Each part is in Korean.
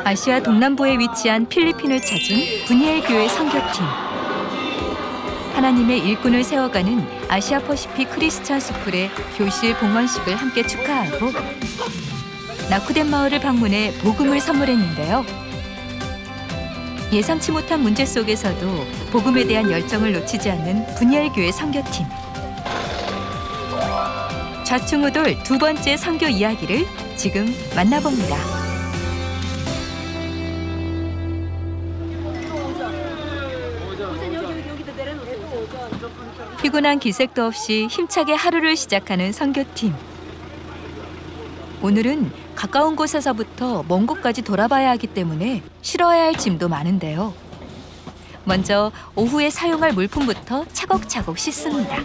아시아 동남부에 위치한 필리핀을 찾은 브니엘 교회 선교팀. 하나님의 일꾼을 세워가는 아시아 퍼시픽 크리스찬 스쿨의 교실 봉헌식을 함께 축하하고 낙후된 마을을 방문해 복음을 선물했는데요. 예상치 못한 문제 속에서도 복음에 대한 열정을 놓치지 않는 브니엘 교회 선교팀. 좌충우돌 두 번째 선교 이야기를 지금 만나봅니다. 피곤한 기색도 없이 힘차게 하루를 시작하는 선교팀. 오늘은 가까운 곳에서부터 먼 곳까지 돌아봐야 하기 때문에 실어야 할 짐도 많은데요. 먼저 오후에 사용할 물품부터 차곡차곡 씻습니다.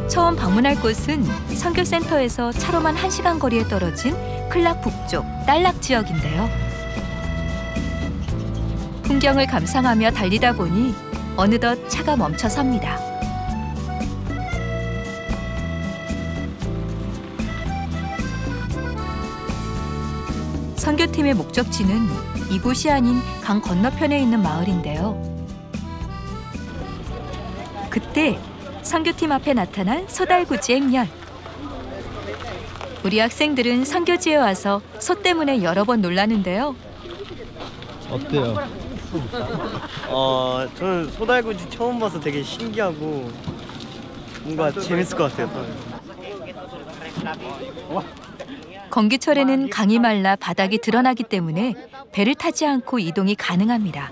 처음 방문할 곳은 선교센터에서 차로만 1시간 거리에 떨어진 클락 북쪽 딸락 지역인데요. 풍경을 감상하며 달리다 보니 어느덧 차가 멈춰 섭니다. 선교팀의 목적지는 이곳이 아닌 강 건너편에 있는 마을인데요. 그때 선교팀 앞에 나타난 소달구지 행렬. 우리 학생들은 선교지에 와서 소 때문에 여러 번 놀라는데요. 어때요? 저는 소달구지 처음 봐서 되게 신기하고 뭔가 재밌을 것 같아요. 건기철에는 강이 말라 바닥이 드러나기 때문에 배를 타지 않고 이동이 가능합니다.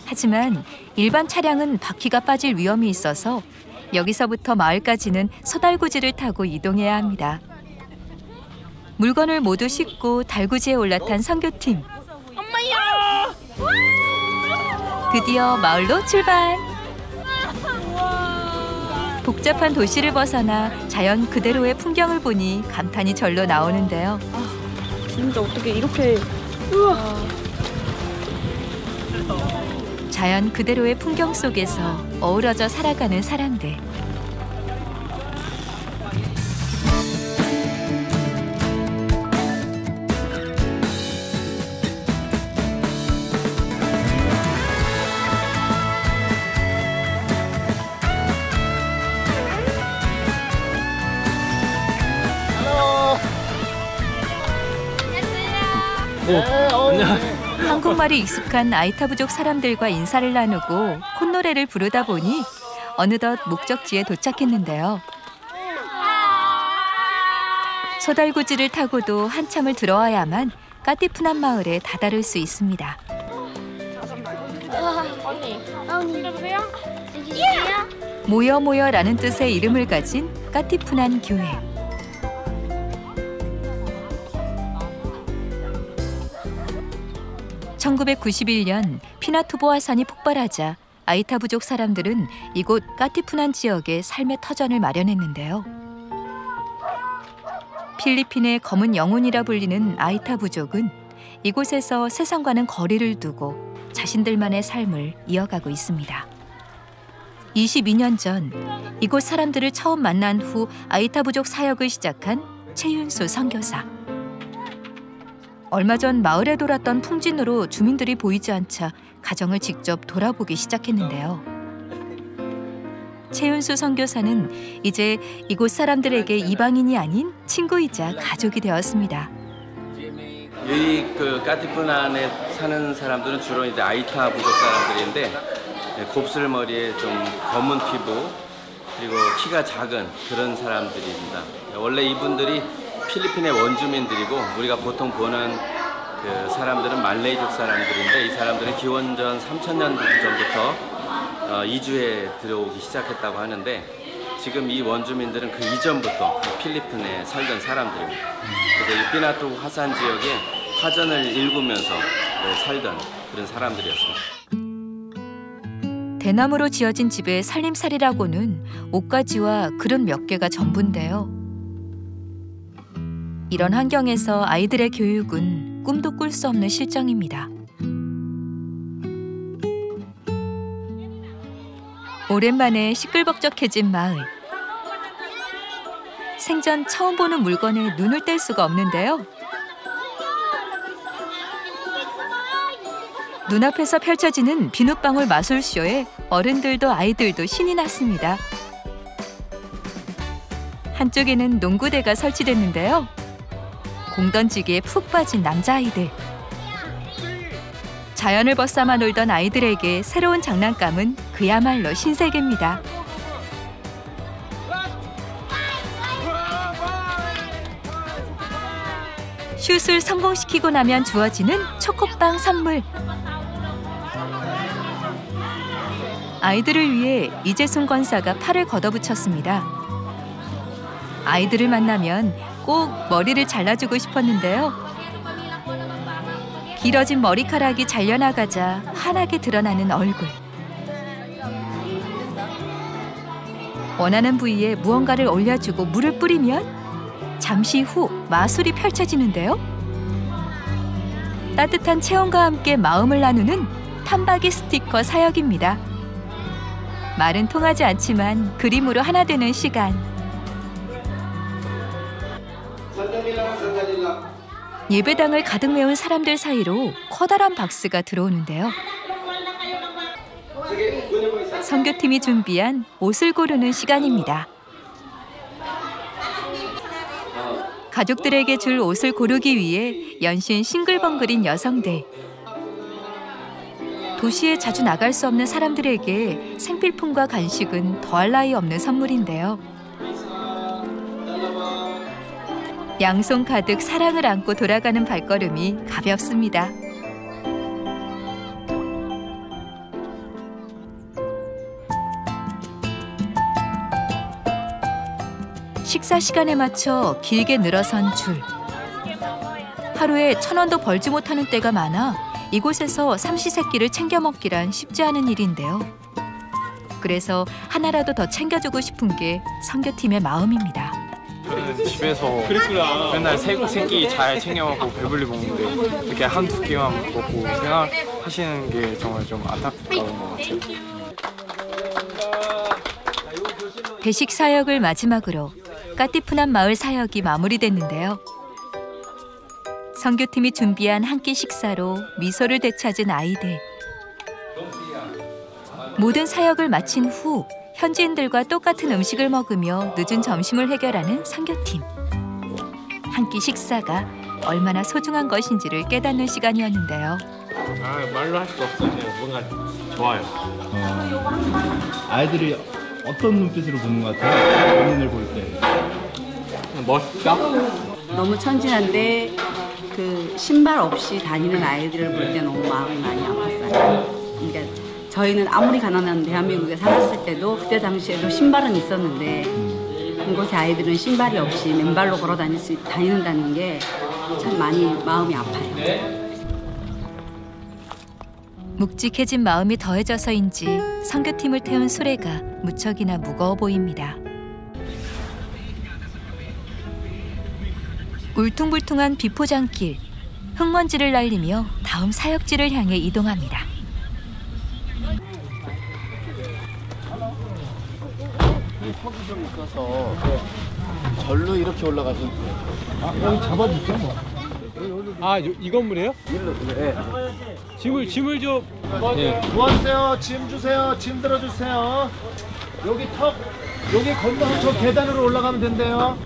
하지만 일반 차량은 바퀴가 빠질 위험이 있어서 여기서부터 마을까지는 소달구지를 타고 이동해야 합니다. 물건을 모두 싣고 달구지에 올라탄 선교팀. 엄마야! 드디어 마을로 출발! 복잡한 도시를 벗어나 자연 그대로의 풍경을 보니 감탄이 절로 나오는데요. 진짜 어떻게 이렇게... 자연 그대로의 풍경 속에서 어우러져 살아가는 사람들. 한국말이 익숙한 아이타 부족 사람들과 인사를 나누고 콧노래를 부르다 보니 어느덧 목적지에 도착했는데요. 소달구지를 타고도 한참을 들어와야만 까티푸난 마을에 다다를 수 있습니다. 모여 모여라는 뜻의 이름을 가진 까티푸난 교회. (1991년) 피나투보아산이 폭발하자 아이타 부족 사람들은 이곳 까티푸난 지역에 삶의 터전을 마련했는데요. 필리핀의 검은 영혼이라 불리는 아이타 부족은 이곳에서 세상과는 거리를 두고 자신들만의 삶을 이어가고 있습니다. 22년 전 이곳 사람들을 처음 만난 후 아이타 부족 사역을 시작한 최윤수 선교사. 얼마 전 마을에 돌았던 풍진으로 주민들이 보이지 않자 가정을 직접 돌아보기 시작했는데요. 최윤수 선교사는 이제 이곳 사람들에게 이방인이 아닌 친구이자 가족이 되었습니다. 여기 까티푸난에 사는 사람들은 주로 이제 아이타 부족 사람들인데 곱슬머리에 좀 검은 피부 그리고 키가 작은 그런 사람들입니다. 원래 이분들이 필리핀의 원주민들이고 우리가 보통 보는 그 사람들은 말레이족 사람들인데 이 사람들은 기원전 3000년 전부터 이주해 들어오기 시작했다고 하는데 지금 이 원주민들은 그 이전부터 필리핀에 살던 사람들입니다. 그래서 이 피나투 화산 지역에 화전을 일구면서 살던 그런 사람들이었습니다. 대나무로 지어진 집의 살림살이라고는 옷가지와 그릇 몇 개가 전부인데요. 이런 환경에서 아이들의 교육은 꿈도 꿀 수 없는 실정입니다. 오랜만에 시끌벅적해진 마을. 생전 처음 보는 물건에 눈을 뗄 수가 없는데요. 눈앞에서 펼쳐지는 비눗방울 마술쇼에 어른들도 아이들도 신이 났습니다. 한쪽에는 농구대가 설치됐는데요. 공 던지기에 푹 빠진 남자아이들. 자연을 벗삼아 놀던 아이들에게 새로운 장난감은 그야말로 신세계입니다. 슛을 성공시키고 나면 주어지는 초코빵 선물. 아이들을 위해 이재순 권사가 팔을 걷어붙였습니다. 아이들을 만나면 꼭 머리를 잘라주고 싶었는데요. 길어진 머리카락이 잘려나가자 환하게 드러나는 얼굴. 원하는 부위에 무언가를 올려주고 물을 뿌리면 잠시 후 마술이 펼쳐지는데요. 따뜻한 체온과 함께 마음을 나누는 탐박이 스티커 사역입니다. 말은 통하지 않지만 그림으로 하나 되는 시간. 예배당을 가득 메운 사람들 사이로 커다란 박스가 들어오는데요. 선교팀이 준비한 옷을 고르는 시간입니다. 가족들에게 줄 옷을 고르기 위해 연신 싱글벙글인 여성들. 도시에 자주 나갈 수 없는 사람들에게 생필품과 간식은 더할 나위 없는 선물인데요. 양손 가득 사랑을 안고 돌아가는 발걸음이 가볍습니다. 식사 시간에 맞춰 길게 늘어선 줄. 하루에 1,000원도 벌지 못하는 때가 많아 이곳에서 삼시세끼를 챙겨 먹기란 쉽지 않은 일인데요. 그래서 하나라도 더 챙겨주고 싶은 게 선교팀의 마음입니다. 저는 집에서 맨날 세끼 잘 챙겨 먹고 배불리 먹는데 이렇게 한두 끼만 먹고 생활하시는 게 정말 좀 안타까운 것 같아요. 배식 사역을 마지막으로 까티푸난 마을 사역이 마무리됐는데요. 선교팀이 준비한 한 끼 식사로 미소를 되찾은 아이들. 모든 사역을 마친 후 현지인들과 똑같은 음식을 먹으며 늦은 점심을 해결하는 선교팀. 한 끼 식사가 얼마나 소중한 것인지를 깨닫는 시간이었는데요. 말로 할 수 없어요. 뭔가 좋아요. 아이들이 어떤 눈빛으로 보는 것 같아요? 본인을 볼 때. 멋있다? 너무 천진한데 그 신발 없이 다니는 아이들을 볼 때 너무 마음이 많이 아팠어요. 그러니까 저희는 아무리 가난한 대한민국에 살았을 때도 그때 당시에도 신발은 있었는데 그곳의 아이들은 신발이 없이 맨발로 걸어 다니는다는 게 참 많이 마음이 아파요. 묵직해진 마음이 더해져서인지 선교팀을 태운 수레가 무척이나 무거워 보입니다. 울퉁불퉁한 비포장길, 흙먼지를 날리며 다음 사역지를 향해 이동합니다. 턱이 좀 있어서 절로 이렇게 올라가서 여기 잡아줄게 뭐. 이 건물이에요? 네. 짐을 좀. 도와주세요. 짐 주세요. 짐 들어주세요. 여기 턱 여기 건너서 저 계단으로 올라가면 된대요.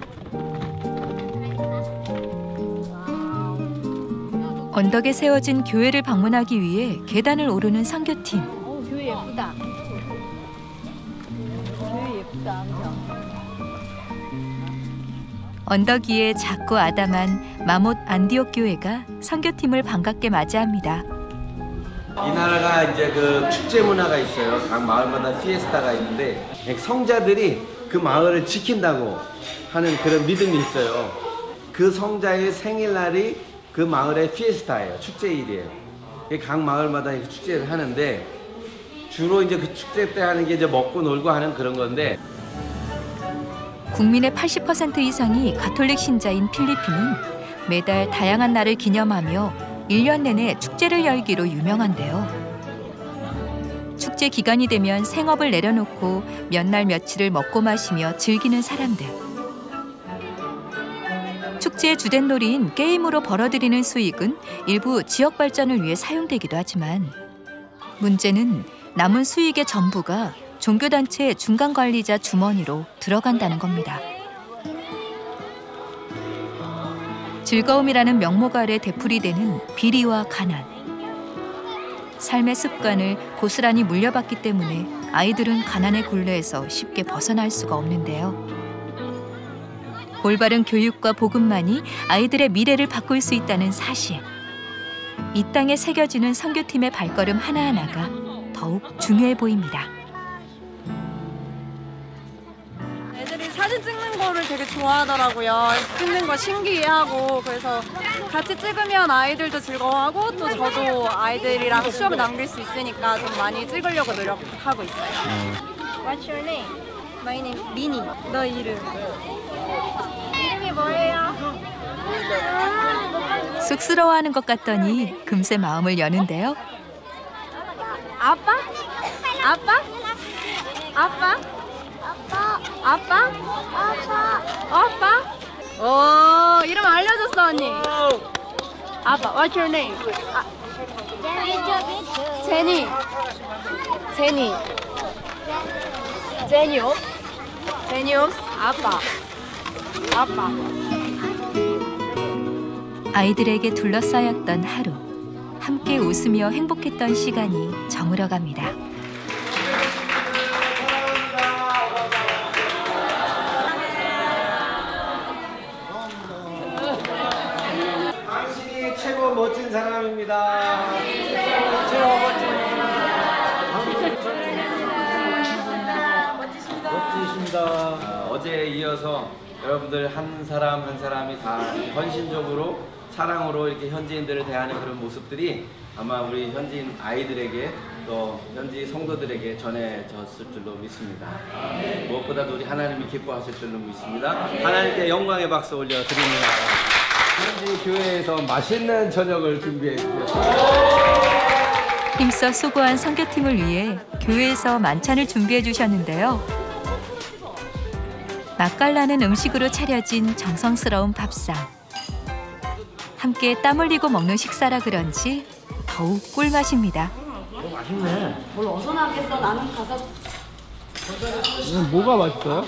언덕에 세워진 교회를 방문하기 위해 계단을 오르는 선교팀. 교회 예쁘다. 교회 예쁘다. 언덕 위에 작고 아담한 마못 안디옥 교회가 선교팀을 반갑게 맞이합니다. 이 나라가 이제 그 축제 문화가 있어요. 각 마을마다 피에스타가 있는데 성자들이 그 마을을 지킨다고 하는 그런 믿음이 있어요. 그 성자의 생일날이 그 마을의 피에스타예요. 축제일이에요. 각 마을마다 축제를 하는데 주로 이제 그 축제 때 하는 게 이제 먹고 놀고 하는 그런 건데 국민의 80% 이상이 가톨릭 신자인 필리핀은 매달 다양한 날을 기념하며 1년 내내 축제를 열기로 유명한데요. 축제 기간이 되면 생업을 내려놓고 몇 날 며칠을 먹고 마시며 즐기는 사람들. 축제의 주된 놀이인 게임으로 벌어들이는 수익은 일부 지역 발전을 위해 사용되기도 하지만 문제는 남은 수익의 전부가 종교단체 중간관리자 주머니로 들어간다는 겁니다. 즐거움이라는 명목 아래 되풀이되는 비리와 가난. 삶의 습관을 고스란히 물려받기 때문에 아이들은 가난의 굴레에서 쉽게 벗어날 수가 없는데요. 올바른 교육과 복음만이 아이들의 미래를 바꿀 수 있다는 사실. 이 땅에 새겨지는 선교팀의 발걸음 하나하나가 더욱 중요해 보입니다. 애들이 사진 찍는 거를 되게 좋아하더라고요. 찍는 거 신기해하고 그래서 같이 찍으면 아이들도 즐거워하고 또 저도 아이들이랑 추억 남길 수 있으니까 좀 많이 찍으려고 노력하고 있어요. What's your name? My name is 미니. 너 이름? 이름이 뭐예요? 쑥스러워하는 것 같더니 금세 마음을 여는데요. 아빠? 아빠? 아빠? 아빠? 아빠? 오, 이름 알려줬어, 언니. 아빠, what's your name? 제니. 제니. 제니옵. 제니옵. 아빠. 아빠. 아이들에게 둘러싸였던 하루. 함께 웃으며 행복했던 시간이 저물어 갑니다. 당신이 최고 멋진 사람입니다. 최고 멋지십니다. 어제에 이어서 여러분들 한 사람 한 사람이 다 헌신적으로 사랑으로 이렇게 현지인들을 대하는 그런 모습들이 아마 우리 현지인 아이들에게 또 현지 성도들에게 전해졌을 줄로 믿습니다. 무엇보다도 우리 하나님이 기뻐하실 줄로 믿습니다. 하나님께 영광의 박수 올려드립니다. 현지 교회에서 맛있는 저녁을 준비했고요. 힘써 수고한 선교팀을 위해 교회에서 만찬을 준비해 주셨는데요. 맛깔나는 음식으로 차려진 정성스러운 밥상. 함께 땀 흘리고 먹는 식사라 그런지 더욱 꿀맛입니다. 맛있네. 뭘 어디서 나겠어? 나는 가서 뭐가 맛있어요?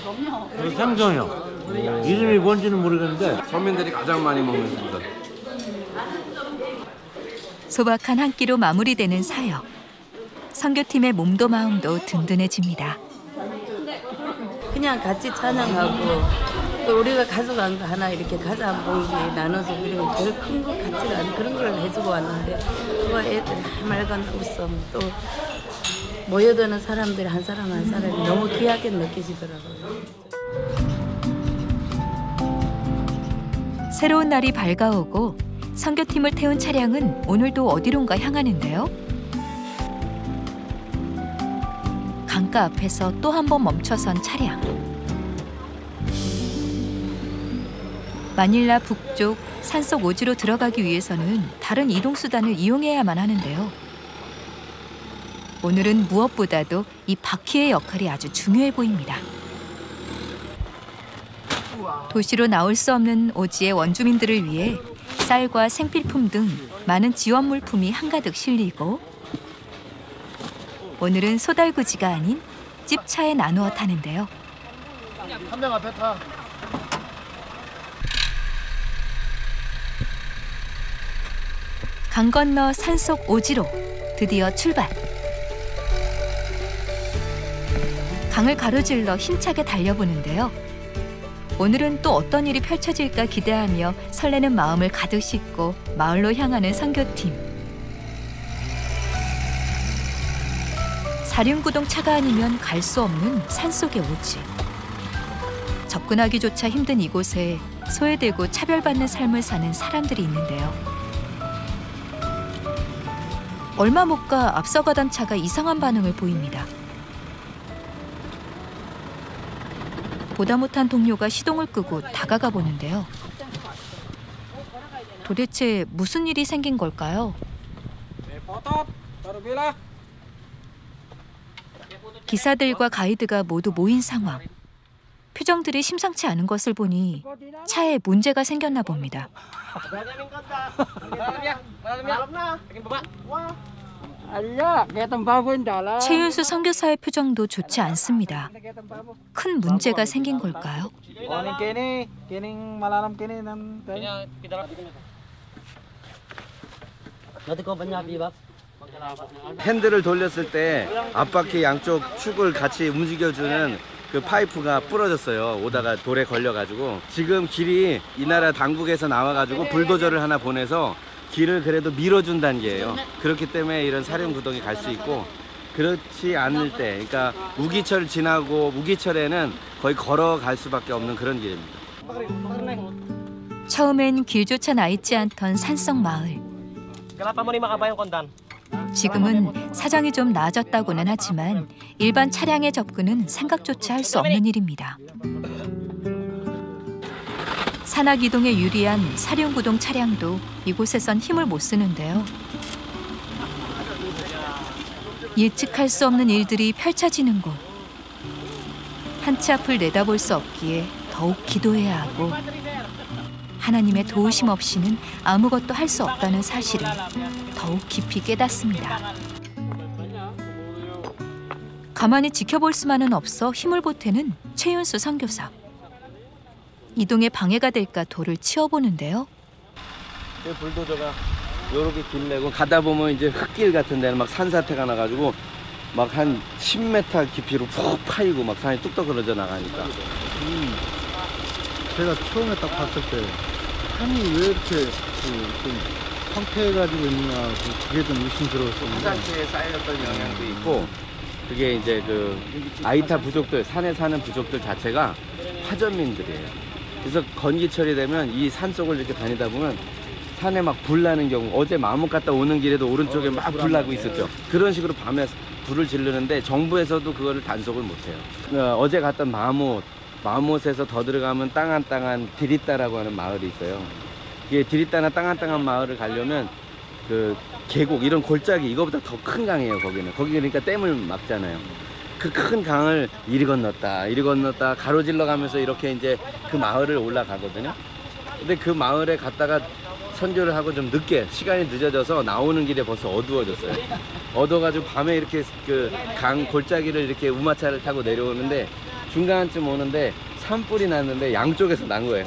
생선이요. 이름이 뭔지는 모르겠는데 서민들이 가장 많이 먹는 생선. 소박한 한 끼로 마무리되는 사역. 선교팀의 몸도 마음도 든든해집니다. 그냥 같이 찬양하고 또 우리가 가져간 거 하나 이렇게 가자 한 봉지 나눠서 그리고 별 큰 거 같지가 않은 그런 걸 해주고 왔는데 그거 애들 해맑은 웃음 또 모여드는 사람들이 한 사람 한 사람이 너무 귀하게 느껴지더라고요. 새로운 날이 밝아오고 선교팀을 태운 차량은 오늘도 어디론가 향하는데요. 강가 앞에서 또 한 번 멈춰선 차량. 마닐라 북쪽 산속 오지로 들어가기 위해서는 다른 이동수단을 이용해야만 하는데요. 오늘은 무엇보다도 이 바퀴의 역할이 아주 중요해 보입니다. 도시로 나올 수 없는 오지의 원주민들을 위해 쌀과 생필품 등 많은 지원 물품이 한가득 실리고 오늘은 소달구지가 아닌 찝차에 나누어 타는데요. 한 명 앞에 타. 강 건너 산속 오지로 드디어 출발. 강을 가로질러 힘차게 달려보는데요. 오늘은 또 어떤 일이 펼쳐질까 기대하며 설레는 마음을 가득 싣고 마을로 향하는 선교팀. 사륜구동 차가 아니면 갈 수 없는 산속의 오지. 접근하기조차 힘든 이곳에 소외되고 차별받는 삶을 사는 사람들이 있는데요. 얼마 못 가 앞서가던 차가 이상한 반응을 보입니다. 보다 못한 동료가 시동을 끄고 다가가 보는데요. 도대체 무슨 일이 생긴 걸까요? 기사들과 가이드가 모두 모인 상황. 표정들이 심상치 않은 것을 보니 차에 문제가 생겼나 봅니다. 최윤수 선교사의 표정도 좋지 않습니다. 큰 문제가 생긴 걸까요? 핸들을 돌렸을 때 앞바퀴 양쪽 축을 같이 움직여주는 그 파이프가 부러졌어요. 오다가 돌에 걸려가지고. 지금 길이 이 나라 당국에서 나와가지고 불도저를 하나 보내서 길을 그래도 밀어준 단계예요. 그렇기 때문에 이런 사륜구동이 갈 수 있고, 그렇지 않을 때, 그러니까 우기철 지나고 우기철에는 거의 걸어갈 수밖에 없는 그런 길입니다. 처음엔 길조차 나 있지 않던 산속 마을. 지금은 사정이 좀 나아졌다고는 하지만 일반 차량의 접근은 생각조차 할 수 없는 일입니다. 산악이동에 유리한 사륜구동 차량도 이곳에선 힘을 못 쓰는데요. 예측할 수 없는 일들이 펼쳐지는 곳. 한 치 앞을 내다볼 수 없기에 더욱 기도해야 하고, 하나님의 도우심 없이는 아무것도 할 수 없다는 사실을 더욱 깊이 깨닫습니다. 가만히 지켜볼 수만은 없어 힘을 보태는 최윤수 선교사. 이동에 방해가 될까 돌을 치워보는데요. 불도저가 요렇게 길 내고 가다 보면 이제 흙길 같은 데는 막 산사태가 나가지고 막 한 10m 깊이로 푹 파이고 막 산이 뚝뚝 떨어져 나가니까. 제가 처음에 딱 봤을 때 산이 왜 이렇게 좀 황폐해가지고 있나, 그게 좀 의심스러웠었는데. 화산재에 쌓였던 영향도 있고, 그게 이제 그 아이타 부족들, 산에 사는 부족들 자체가 화전민들이에요. 그래서 건기철이 되면 이 산 속을 이렇게 다니다 보면 산에 막 불 나는 경우, 어제 마못 갔다 오는 길에도 오른쪽에 막 불 나고 있었죠. 그런 식으로 밤에 불을 지르는데 정부에서도 그거를 단속을 못해요. 어제 갔던 마못에서 더 들어가면 땅한 디리따라고 하는 마을이 있어요. 이게 디리따나 땅한 마을을 가려면 그 계곡, 이런 골짜기, 이거보다 더 큰 강이에요. 거기 그러니까 댐을 막잖아요. 그 큰 강을 이리 건넜다 가로질러 가면서 이렇게 이제 그 마을을 올라가거든요. 근데 그 마을에 갔다가 선교를 하고 좀 늦게, 시간이 늦어져서 나오는 길에 벌써 어두워졌어요. 어두워가지고 밤에 이렇게 그 강 골짜기를 이렇게 우마차를 타고 내려오는데, 중간쯤 오는데 산불이 났는데 양쪽에서 난 거예요.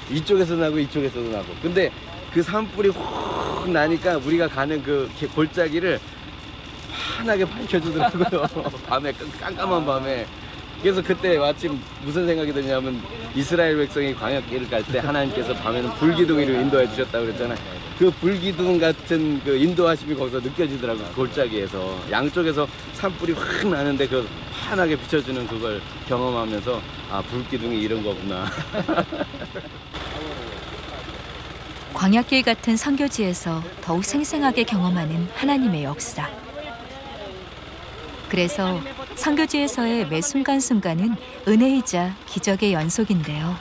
이쪽에서 나고 이쪽에서도 나고. 근데 그 산불이 확 나니까 우리가 가는 그 골짜기를 환하게 밝혀주더라고요. 밤에, 깜깜한 밤에. 그래서 그때 마침 무슨 생각이 드냐면, 이스라엘 백성이 광야길을 갈 때 하나님께서 밤에는 불기둥이로 인도해 주셨다고 그랬잖아요. 그 불기둥 같은 그 인도하심이 거기서 느껴지더라고요. 골짜기에서. 양쪽에서 산불이 확 나는데 그 환하게 비춰주는 그걸 경험하면서, 아, 불기둥이 이런 거구나. 광야길 같은 선교지에서 더욱 생생하게 경험하는 하나님의 역사. 그래서 선교지에서의 매 순간순간은 은혜이자 기적의 연속인데요.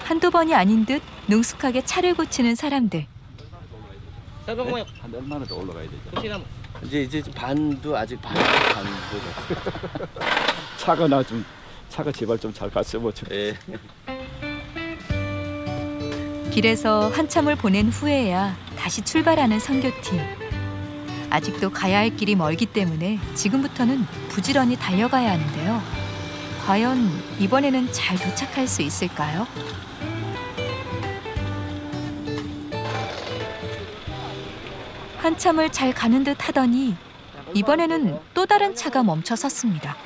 한두 번이 아닌 듯 능숙하게 차를 고치는 사람들. 한 얼마나 더 올라가야 되죠? 이제 반도 아직 반도 차가 제발 좀 잘 갔으면 좋겠어요. 예. 길에서 한참을 보낸 후에야 다시 출발하는 선교팀. 아직도 가야 할 길이 멀기 때문에 지금부터는 부지런히 달려가야 하는데요. 과연 이번에는 잘 도착할 수 있을까요? 한참을 잘 가는 듯 하더니 이번에는 또 다른 차가 멈춰 섰습니다.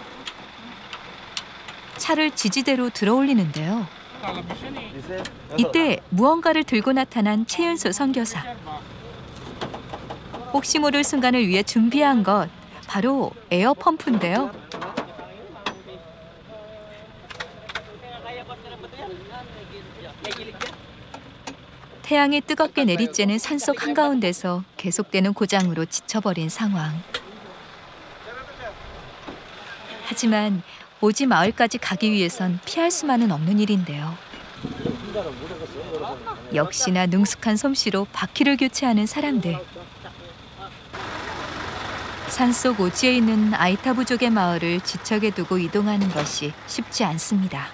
차를 지지대로 들어올리는데요. 이때 무언가를 들고 나타난 최윤수 선교사. 혹시 모를 순간을 위해 준비한 것, 바로 에어펌프인데요. 태양이 뜨겁게 내리쬐는 산속 한가운데서 계속되는 고장으로 지쳐버린 상황. 하지만 오지 마을까지 가기 위해선 피할 수만은 없는 일인데요. 역시나 능숙한 솜씨로 바퀴를 교체하는 사람들. 산속 오지에 있는 아이타 부족의 마을을 지척에 두고 이동하는 것이 쉽지 않습니다.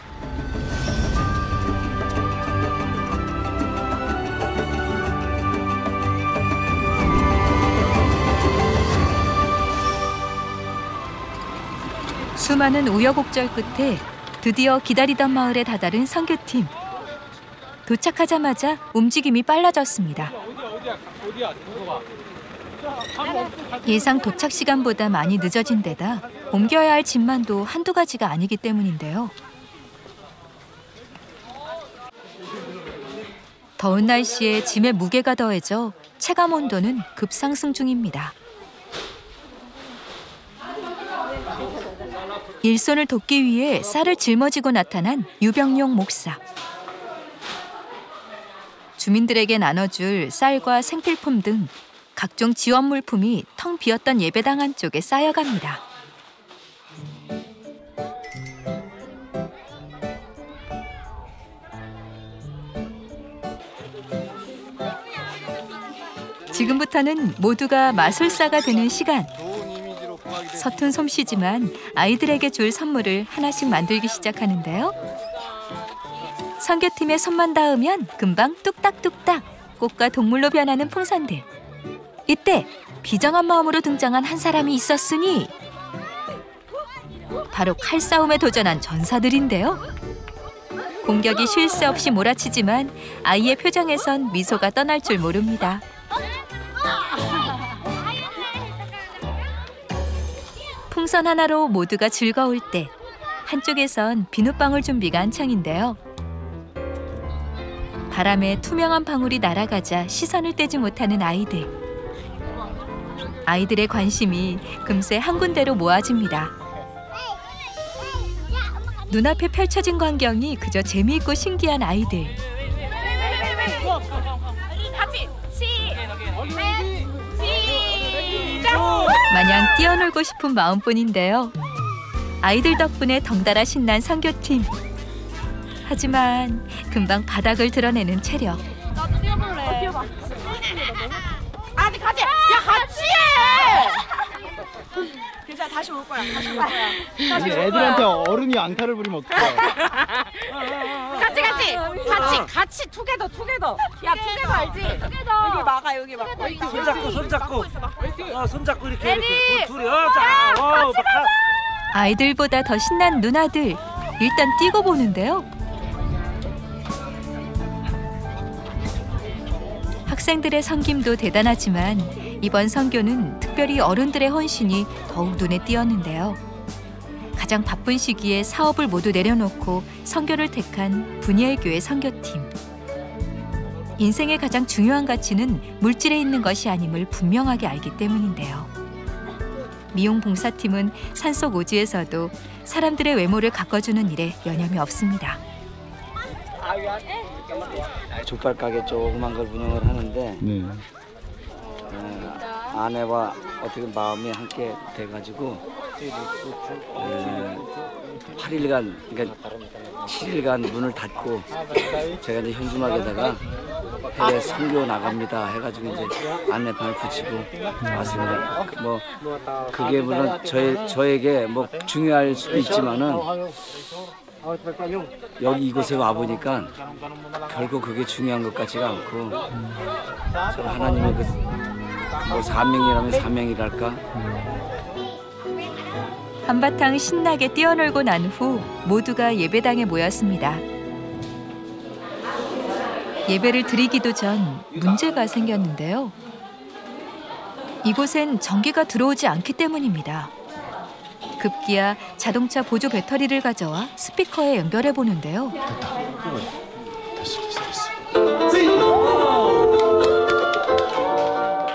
수많은 우여곡절 끝에 드디어 기다리던 마을에 다다른 선교팀. 도착하자마자 움직임이 빨라졌습니다. 예상 도착 시간보다 많이 늦어진 데다 옮겨야 할 짐만도 한두 가지가 아니기 때문인데요. 더운 날씨에 짐의 무게가 더해져 체감 온도는 급상승 중입니다. 일손을 돕기 위해 쌀을 짊어지고 나타난 유병용 목사. 주민들에게 나눠줄 쌀과 생필품 등 각종 지원 물품이 텅 비었던 예배당 안쪽에 쌓여갑니다. 지금부터는 모두가 마술사가 되는 시간. 서툰 솜씨지만 아이들에게 줄 선물을 하나씩 만들기 시작하는데요. 선교팀의 손만 닿으면 금방 뚝딱뚝딱 꽃과 동물로 변하는 풍선들. 이때 비장한 마음으로 등장한 한 사람이 있었으니 바로 칼싸움에 도전한 전사들인데요. 공격이 쉴 새 없이 몰아치지만 아이의 표정에선 미소가 떠날 줄 모릅니다. 풍선 하나로 모두가 즐거울 때 한쪽에선 비눗방울 준비가 한창인데요. 바람에 투명한 방울이 날아가자 시선을 떼지 못하는 아이들. 아이들의 관심이 금세 한 군데로 모아집니다. 눈앞에 펼쳐진 광경이 그저 재미있고 신기한 아이들. 마냥 뛰어놀고 싶은 마음뿐인데요. 아이들 덕분에 덩달아 신난 선교팀. 하지만 금방 바닥을 드러내는 체력. 나도 뛰어볼래. 뛰어봐. 아직 같이. 야 같이 해. 괜찮아 다시 올 거야. 다시 올 거야. 아니 애들한테 어른이 앙탈을 부리면 어떡해. 같이 투게더. 야 투게더 알지? 여기 막아 여기 막. 손잡고 이렇게 둘이 자. 아이들보다 더 신난 누나들. 일단 뛰고 보는데요. 학생들의 섬김도 대단하지만 이번 선교는 특별히 어른들의 헌신이 더욱 눈에 띄었는데요. 가장 바쁜 시기에 사업을 모두 내려놓고 선교를 택한 분이엘 교회 선교팀. 인생의 가장 중요한 가치는 물질에 있는 것이 아님을 분명하게 알기 때문인데요. 미용 봉사팀은 산속 오지에서도 사람들의 외모를 가꿔주는 일에 여념이 없습니다. 족발 가게 조그만 걸 운영을 하는데 네. 아내와 어떻게 마음이 함께 돼가지고 8일간 그러니까 7일간 문을 닫고 제가 이제 현수막에다가 해외 선교 나갑니다 해가지고 이제 안내판을 붙이고 왔습니다. 뭐 그게 물론 저에게 뭐 중요할 수도 있지만은 여기 이곳에 와 보니까 결국 그게 중요한 것 같지가 않고 하나님의 뭐 사명이라면 사명이랄까. 한바탕 신나게 뛰어놀고 난 후 모두가 예배당에 모였습니다. 예배를 드리기도 전 문제가 생겼는데요. 이곳엔 전기가 들어오지 않기 때문입니다. 급기야 자동차 보조 배터리를 가져와 스피커에 연결해 보는데요.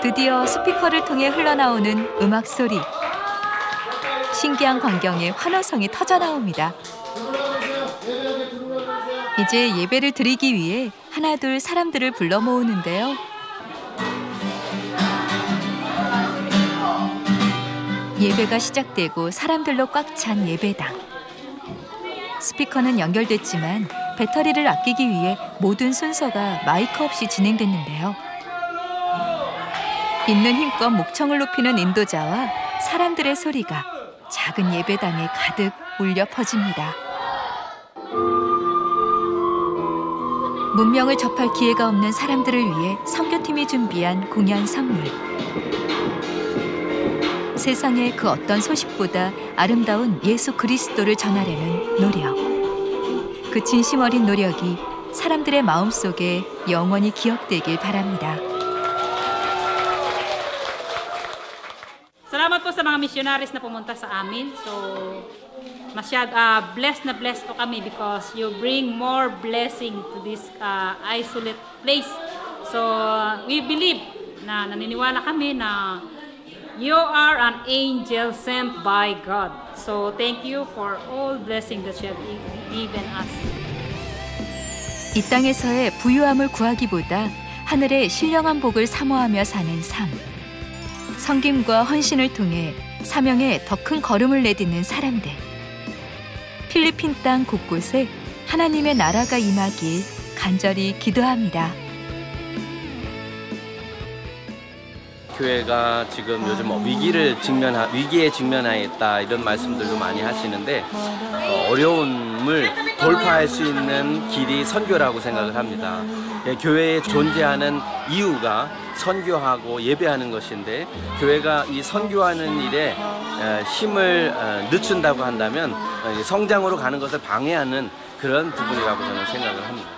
드디어 스피커를 통해 흘러나오는 음악 소리. 신기한 광경에 환호성이 터져나옵니다. 이제 예배를 드리기 위해 하나둘 사람들을 불러 모으는데요. 예배가 시작되고 사람들로 꽉 찬 예배당. 스피커는 연결됐지만 배터리를 아끼기 위해 모든 순서가 마이크 없이 진행됐는데요. 있는 힘껏 목청을 높이는 인도자와 사람들의 소리가 작은 예배당에 가득 울려 퍼집니다. 문명을 접할 기회가 없는 사람들을 위해 선교팀이 준비한 공연 선물. 세상의 그 어떤 소식보다 아름다운 예수 그리스도를 전하려는 노력. 그 진심 어린 노력이 사람들의 마음속에 영원히 기억되길 바랍니다. Salamat po sa mga missionaries na pumunta sa amin. So, blessed na blessed po kami because you bring more blessing to this isolate place. So, we believe na naniniwala kami na you are an angel sent by God. So, thank you for all blessing that you have given us. 이 땅에서의 부유함을 구하기보다 하늘의 신령한 복을 사모하며 사는 삶. 섬김과 헌신을 통해 사명에 더 큰 걸음을 내딛는 사람들. 필리핀 땅 곳곳에 하나님의 나라가 임하길 간절히 기도합니다. 교회가 지금 요즘 위기에 직면하여 있다 이런 말씀들도 많이 하시는데 어려움을 돌파할 수 있는 길이 선교라고 생각을 합니다. 교회에 존재하는 이유가 선교하고 예배하는 것인데 교회가 이 선교하는 일에 힘을 늦춘다고 한다면 성장으로 가는 것을 방해하는 그런 부분이라고 저는 생각을 합니다.